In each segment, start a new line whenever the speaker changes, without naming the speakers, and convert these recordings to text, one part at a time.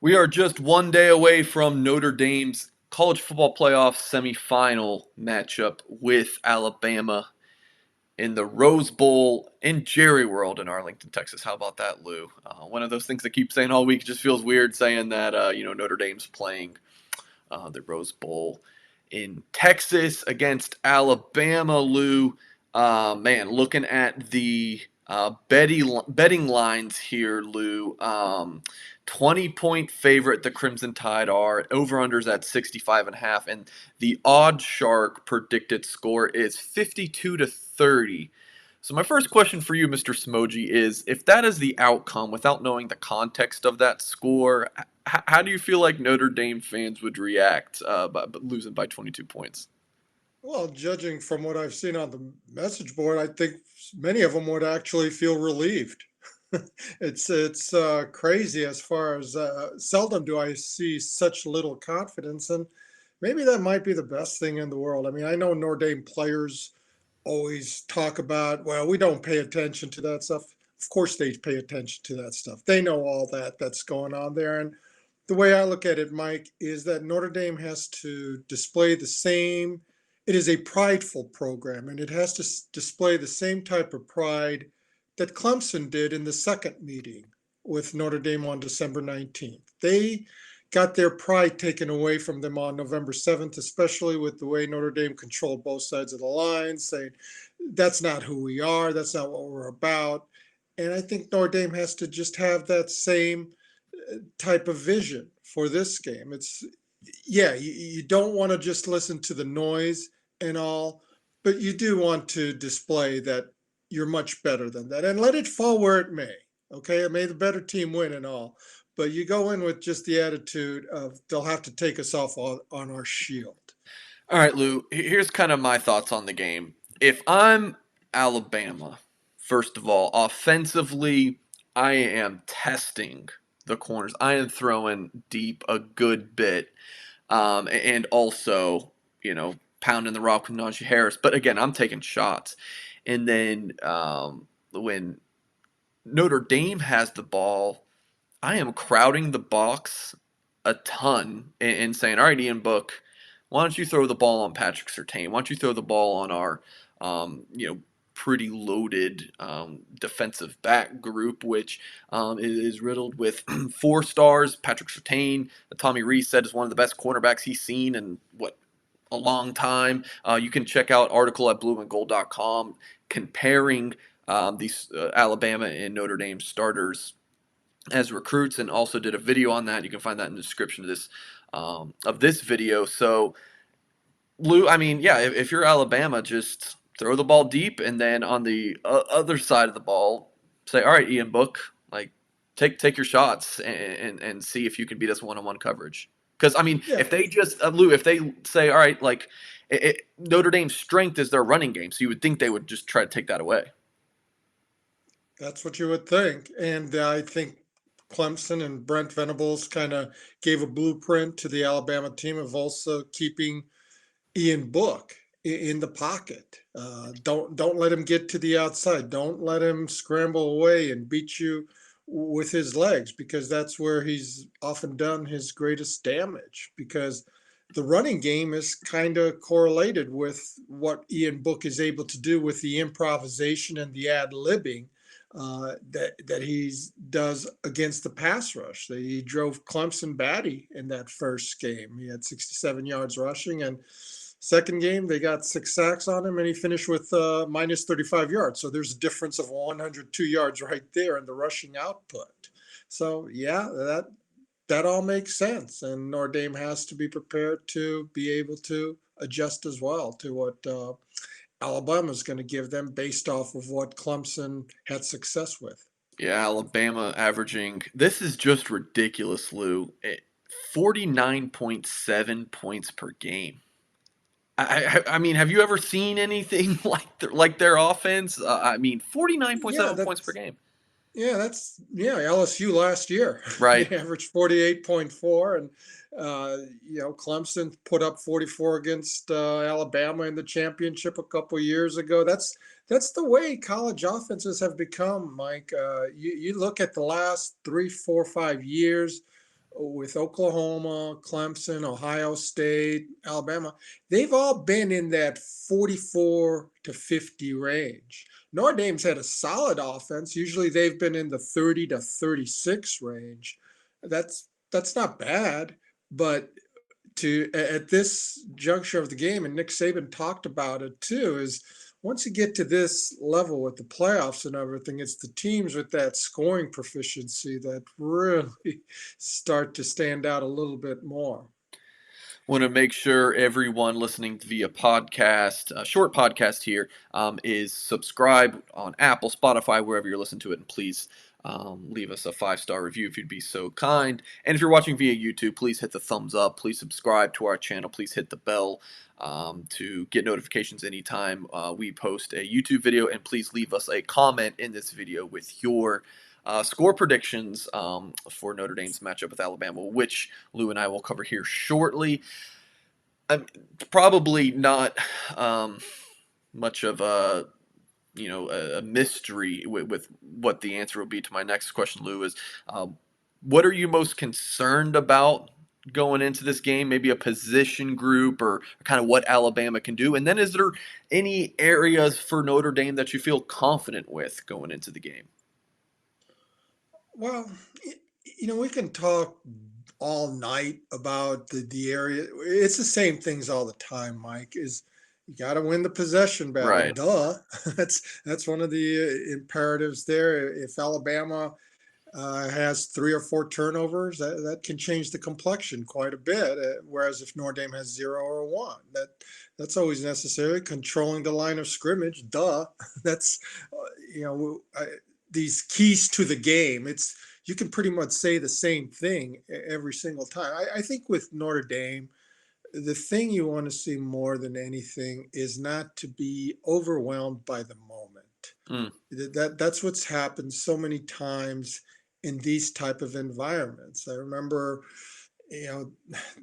We are just one day away from Notre Dame's college football playoff semifinal matchup with Alabama in the Rose Bowl in Jerry World in Arlington, Texas. How about that, Lou? One of those things I keep saying all week. It just feels weird saying that Notre Dame's playing the Rose Bowl in Texas against Alabama, Lou. Man, looking at the betting lines here, Lou. 20-point favorite the Crimson Tide are. Over-unders at 65.5. And the Odd Shark predicted score is 52-30. So my first question for you, Mr. Somogyi, is if that is the outcome, without knowing the context of that score, how do you feel like Notre Dame fans would react by losing by 22 points?
Well, judging from what I've seen on the message board, I think many of them would actually feel relieved. It's crazy as far as seldom do I see such little confidence, and maybe that might be the best thing in the world. I mean, I know Notre Dame players always talk about, well, we don't pay attention to that stuff. Of course, they pay attention to that stuff. They know all that's going on there, and the way I look at it, Mike, is that Notre Dame has to display the same. It is a prideful program, and it has to display the same type of pride that Clemson did in the second meeting with Notre Dame on December 19th. They got their pride taken away from them on November 7th, especially with the way Notre Dame controlled both sides of the line, saying, that's not who we are, that's not what we're about. And I think Notre Dame has to just have that same type of vision for this game. It's yeah, you don't want to just listen to the noise and all, but you do want to display that you're much better than that and let it fall where it may. Okay, it may the better team win and all, but you go in with just the attitude of they'll have to take us off on our shield.
All right, Lou, here's kind of my thoughts on the game. If I'm Alabama, first of all, offensively, I am testing the corners. I am throwing deep a good bit. And also, pounding the rock with Najee Harris. But again, I'm taking shots. And then when Notre Dame has the ball, I am crowding the box a ton and saying, all right, Ian Book, why don't you throw the ball on Patrick Surtain? Why don't you throw the ball on our, pretty loaded defensive back group, which is riddled with four stars. Patrick Surtain, Tommy Rees said, is one of the best cornerbacks he's seen in a long time. You can check out article at blueandgold.com comparing these Alabama and Notre Dame starters as recruits, and also did a video on that. You can find that in the description of this video. So, Lou, I mean, yeah, if you're Alabama, just throw the ball deep, and then on the other side of the ball, say, all right, Ian Book, like take your shots and see if you can beat us one-on-one coverage. Because I mean,
Yeah,
if they just Lou, if they say, all right, like Notre Dame's strength is their running game, so you would think they would just try to take that away.
that's what you would think. And I think Clemson and Brent Venables kind of gave a blueprint to the Alabama team of also keeping Ian Book in the pocket. Don't let him get to the outside. Don't let him scramble away and beat you with his legs, because that's where he's often done his greatest damage. Because the running game is kind of correlated with what Ian Book is able to do with the improvisation and the ad libbing that he does against the pass rush. He drove Clemson batty in that first game. He had 67 yards rushing, and second game they got 6 sacks on him, and he finished with minus 35 yards. So there's a difference of 102 yards right there in the rushing output. So yeah, that all makes sense, and Notre Dame has to be prepared to be able to adjust as well to what Alabama's going to give them based off of what Clemson had success with.
Yeah, Alabama averaging, this is just ridiculous, Lou. 49.7 points per game. I mean, have you ever seen anything like their offense? I mean,
Yeah,
49.7 points per
that's
game.
LSU last year. They
Right.
averaged 48.4, and Clemson put up 44 against Alabama in the championship a couple years ago. That's the way college offenses have become, Mike. You look at the last 3, 4, 5 years. with Oklahoma, Clemson, Ohio State, Alabama, they've all been in that 44 to 50 range. Notre Dame's had a solid offense. Usually they've been in the 30 to 36 range. That's not bad, but to at this juncture of the game, and Nick Saban talked about it too, is once you get to this level with the playoffs and everything, it's the teams with that scoring proficiency that really start to stand out a little bit more.
Want to make sure everyone listening via podcast, short podcast here, is subscribed on Apple, Spotify, wherever you're listening to it, and please leave us a 5-star review if you'd be so kind. And if you're watching via YouTube, please hit the thumbs up. Please subscribe to our channel. Please hit the bell to get notifications anytime we post a YouTube video. And please leave us a comment in this video with your score predictions for Notre Dame's matchup with Alabama, which Lou and I will cover here shortly. Probably not much of a mystery with what the answer will be to my next question, Lou. Is what are you most concerned about going into this game? Maybe a position group or kind of what Alabama can do, and then is there any areas for Notre Dame that you feel confident with going into the game?
Well, we can talk all night about the area. It's the same things all the time, Mike. Is you got to win the possession battle.
Right,
Duh. That's one of the imperatives there. If Alabama has 3 or 4 turnovers, that can change the complexion quite a bit. Whereas if Notre Dame has 0 or 1, that's always necessary. Controlling the line of scrimmage, duh. That's these keys to the game. It's you can pretty much say the same thing every single time. I think with Notre Dame, the thing you want to see more than anything is not to be overwhelmed by the moment.
mm,
That's what's happened so many times in these type of environments. I remember, you know,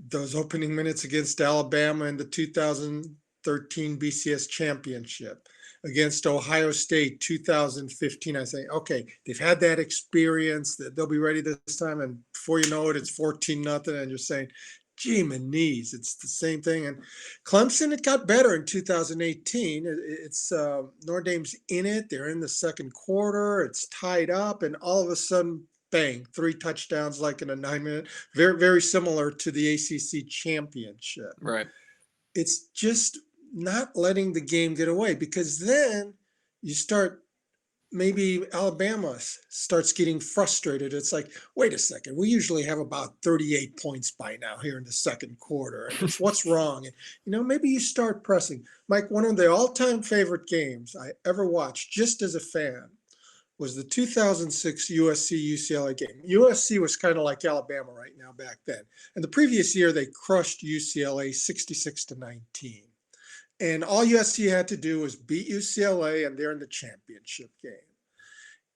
those opening minutes against Alabama in the 2013 BCS championship, against Ohio State 2015. I say, okay, they've had that experience, that they'll be ready this time, and before you know it, it's 14-0, and you're saying, gee, my knees, it's the same thing. And Clemson, it got better in 2018. It's Notre Dame's in it. They're in the second quarter. It's tied up, and all of a sudden, bang, 3 touchdowns like in a 9 minute. Very, very similar to the ACC championship.
right.
It's just not letting the game get away, because then you start, maybe Alabama starts getting frustrated. It's like, wait a second, we usually have about 38 points by now here in the second quarter, and it's what's wrong. And maybe you start pressing. Mike, one of the all-time favorite games I ever watched just as a fan was the 2006 USC UCLA game. USC was kind of like Alabama right now back then. And the previous year they crushed UCLA 66-19. And all USC had to do was beat UCLA, and they're in the championship game.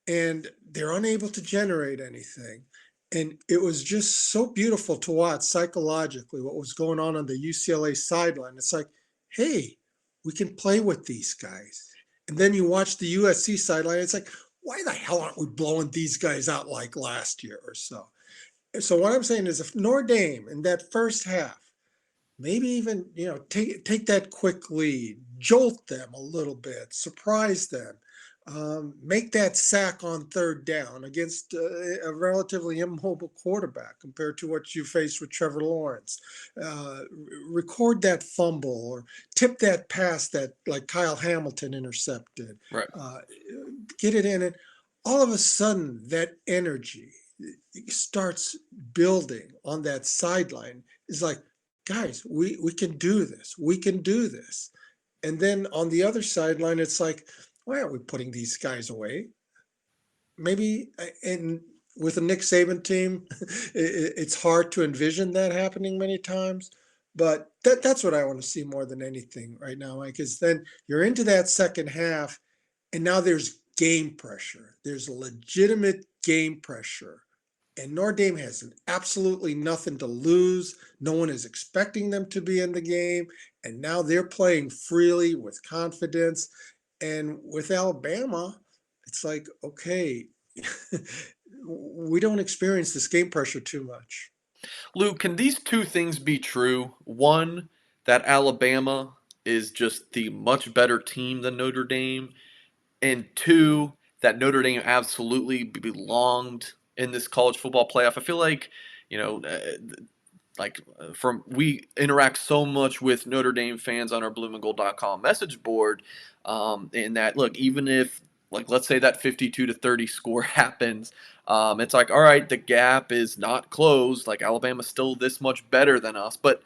And they're unable to generate anything. And it was just so beautiful to watch psychologically what was going on the UCLA sideline. It's like, hey, we can play with these guys. And then you watch the USC sideline. It's like, why the hell aren't we blowing these guys out like last year or so? So what I'm saying is, if Notre Dame in that first half, maybe even take that quick lead, jolt them a little bit, surprise them, make that sack on third down against a relatively immobile quarterback compared to what you faced with Trevor Lawrence. Record that fumble or tip that pass that like Kyle Hamilton intercepted.
Right.
Get it in, and all of a sudden that energy starts building on that sideline. Is like, guys, we can do this. We can do this. And then on the other sideline, it's like, why aren't we putting these guys away? Maybe, and with a Nick Saban team, it's hard to envision that happening many times. But that's what I want to see more than anything right now, Mike, is then you're into that second half, and now there's game pressure. There's legitimate game pressure. And Notre Dame has absolutely nothing to lose. No one is expecting them to be in the game. And now they're playing freely with confidence. And with Alabama, it's like, okay, we don't experience this game pressure too much.
Lou, can these two things be true? One, that Alabama is just the much better team than Notre Dame, and two, that Notre Dame absolutely belonged in this college football playoff. I feel like, you know, from we interact so much with Notre Dame fans on our blueandgold.com message board, in that look, even if like let's say that 52-30 score happens, it's like all right, the gap is not closed. Like Alabama's still this much better than us, but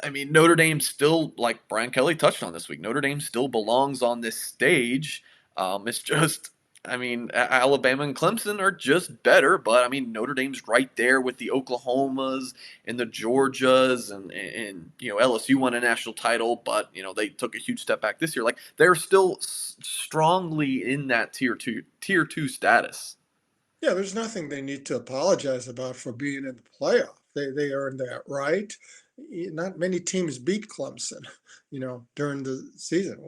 I mean, Notre Dame still, like Brian Kelly touched on this week, Notre Dame still belongs on this stage. It's just, I mean, Alabama and Clemson are just better, but I mean, Notre Dame's right there with the Oklahomas and the Georgias, and LSU won a national title, but they took a huge step back this year. Like they're still strongly in that tier two status.
Yeah, there's nothing they need to apologize about for being in the playoff. They earned that right. Not many teams beat Clemson, during the season.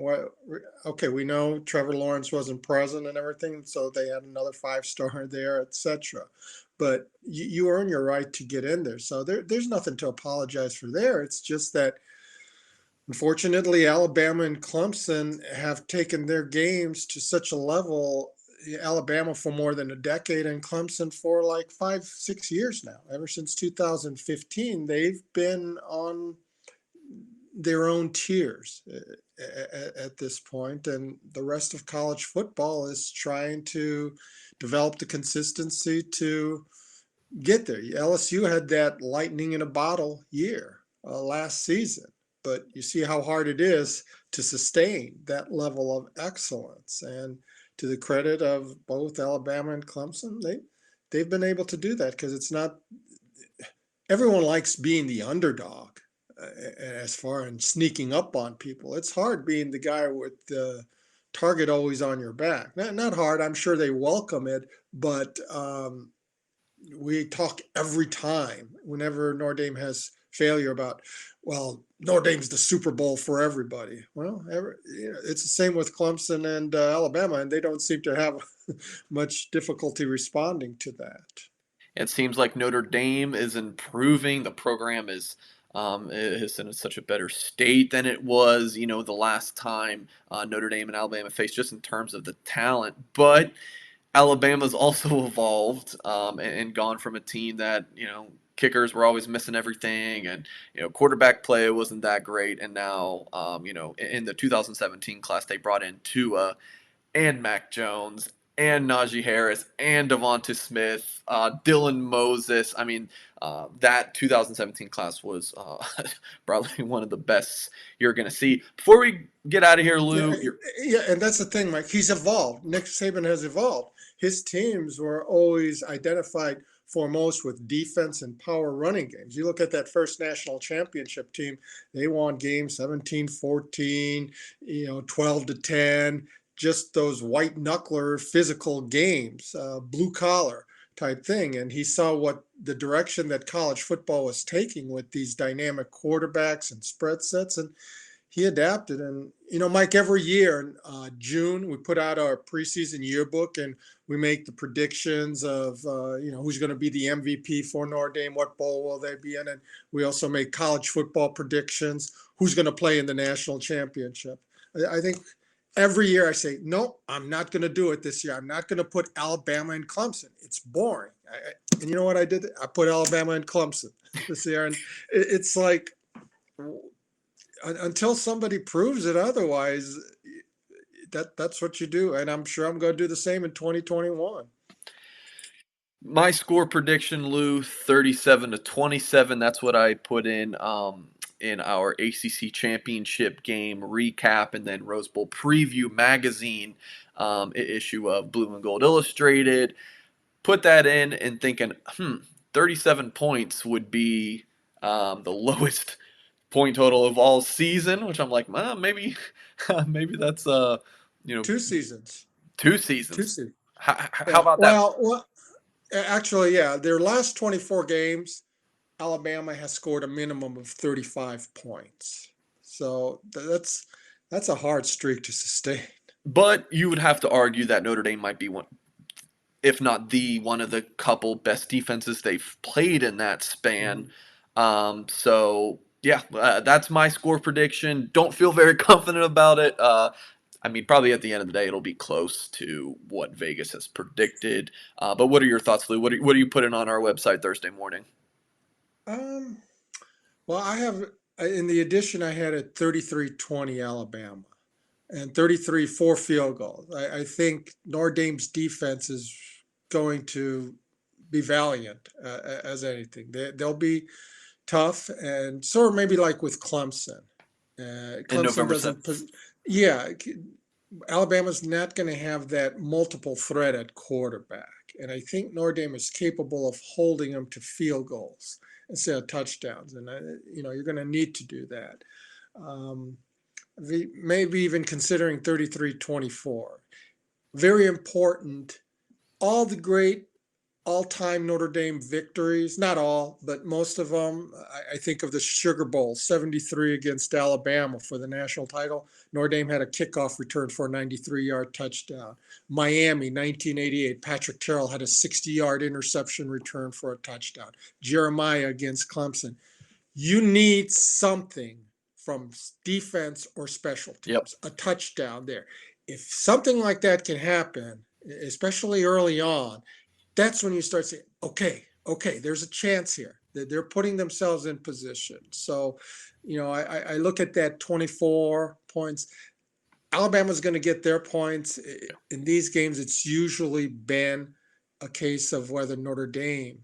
Okay, we know Trevor Lawrence wasn't present and everything, so they had another five-star there, etc. But you earn your right to get in there, so there's nothing to apologize for there. It's just that unfortunately, Alabama and Clemson have taken their games to such a level. Alabama for more than a decade, and Clemson for like 5, 6 years now. Ever since 2015, they've been on their own tiers at this point, and the rest of college football is trying to develop the consistency to get there. LSU had that lightning in a bottle year last season, but you see how hard it is to sustain that level of excellence. And to the credit of both Alabama and Clemson, they've been able to do that because it's not everyone likes being the underdog as far as sneaking up on people. It's hard being the guy with the target always on your back. Not hard. I'm sure they welcome it, but we talk every time whenever Notre Dame has failure about, well, Notre Dame's the Super Bowl for everybody. Well, it's the same with Clemson and Alabama, and they don't seem to have much difficulty responding to that.
It seems like Notre Dame is improving. The program is in such a better state than it was, the last time Notre Dame and Alabama faced, just in terms of the talent. But Alabama's also evolved, and gone from a team that kickers were always missing everything, and quarterback play wasn't that great, and now in the 2017 class they brought in Tua and Mac Jones and Najee Harris and Devonta Smith, Dylan Moses. I mean, that 2017 class was probably one of the best you're going to see. Before we get out of here,
Yeah,
Lou,
yeah, and that's the thing, Mike. He's evolved. Nick Saban has evolved. His teams were always identified foremost with defense and power running games. You look at that first national championship team, they won games 17-14, 12-10, just those white knuckler physical games, blue collar type thing. And he saw what the direction that college football was taking with these dynamic quarterbacks and spread sets. And he adapted. And Mike, every year in June we put out our preseason yearbook, and we make the predictions of who's going to be the MVP for Notre Dame, what bowl will they be in, and we also make college football predictions, who's going to play in the national championship. I think every year I say, no, I'm not going to do it this year. I'm not going to put Alabama and Clemson. It's boring. And you know what I did? I put Alabama and Clemson this year, and it's like, until somebody proves it otherwise, that's what you do. And I'm sure I'm going to do the same in 2021.
my score prediction, Lou, 37-27. That's what I put in our ACC championship game recap and then Rose Bowl preview magazine issue of Blue and Gold Illustrated. Put that in and thinking, 37 points would be the lowest point total of all season, which I'm like, maybe, maybe that's you know,
2 seasons.
two
Two
seasons.
seasons.
How
Yeah.
about that?
Well, actually, yeah. Their last 24 games, Alabama has scored a minimum of 35 points. So that's a hard streak to sustain.
But you would have to argue that Notre Dame might be one. if not the one of the couple best defenses they've played in that span.
Mhm.
So yeah, that's my score prediction. Don't feel very confident about it. I mean, probably at the end of the day, it'll be close to what Vegas has predicted. But what are your thoughts, Lou? What are you putting on our website Thursday morning?
Um, well, I have in the edition I had it 33-20 Alabama and 33 four field goals. I think Notre Dame's defense is going to be valiant as anything. They'll be tough, and sort of maybe like with Clemson.
In
Clemson
November
doesn't,
7th.
yeah, Alabama's not going to have that multiple threat at quarterback. And I think Notre Dame is capable of holding them to field goals instead of touchdowns. And, you're going to need to do that. Um, Maybe even considering 33-24. Very important. All the great all-time Notre Dame victories, not all, but most of them. I think of the Sugar Bowl, 73 against Alabama for the national title. Notre Dame had a kickoff return for a 93-yard touchdown. Miami, 1988, Patrick Terrell had a 60-yard interception return for a touchdown. Jeremiah against Clemson. You need something from defense or special
Yep.
teams, a touchdown there. If something like that can happen, especially early on, that's when you start saying, okay, there's a chance here. They're putting themselves in position. So, I look at that 24 points. Alabama's going to get their points. In these games, it's usually been a case of whether Notre Dame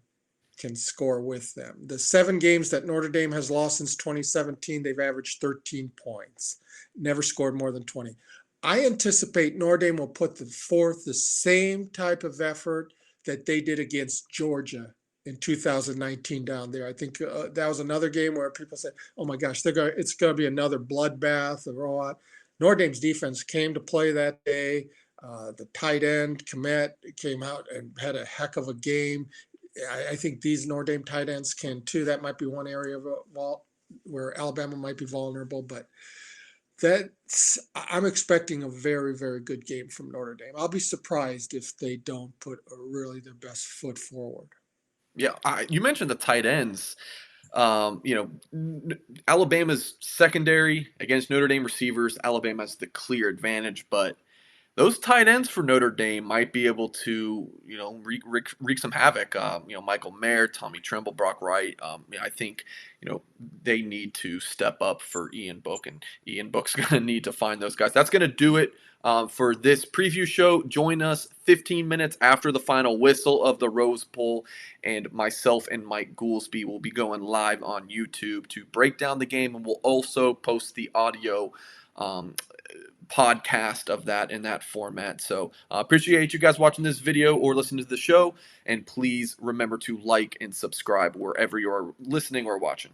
can score with them. The 7 games that Notre Dame has lost since 2017, they've averaged 13 points, never scored more than 20. I anticipate Notre Dame will put forth the same type of effort that they did against Georgia in 2019 down there. I think that was another game where people said, "Oh my gosh, it's going to be another bloodbath." Or what? Notre Dame's defense came to play that day. The tight end Komet came out and had a heck of a game. I think these Notre Dame tight ends can too. That might be one area of where Alabama might be vulnerable, but I'm expecting a very, very good game from Notre Dame. I'll be surprised if they don't put really their best foot forward.
Yeah, you mentioned the tight ends. Alabama's secondary against Notre Dame receivers. Alabama has the clear advantage, but those tight ends for Notre Dame might be able to, wreak some havoc. Michael Mayer, Tommy Tremble, Brock Wright. I think, they need to step up for Ian Book, and Ian Book's going to need to find those guys. That's going to do it for this preview show. Join us 15 minutes after the final whistle of the Rose Bowl, and myself and Mike Goolsby will be going live on YouTube to break down the game, and we'll also post the audio podcast of that in that format. So appreciate you guys watching this video or listening to the show, and please remember to like and subscribe wherever you're listening or watching.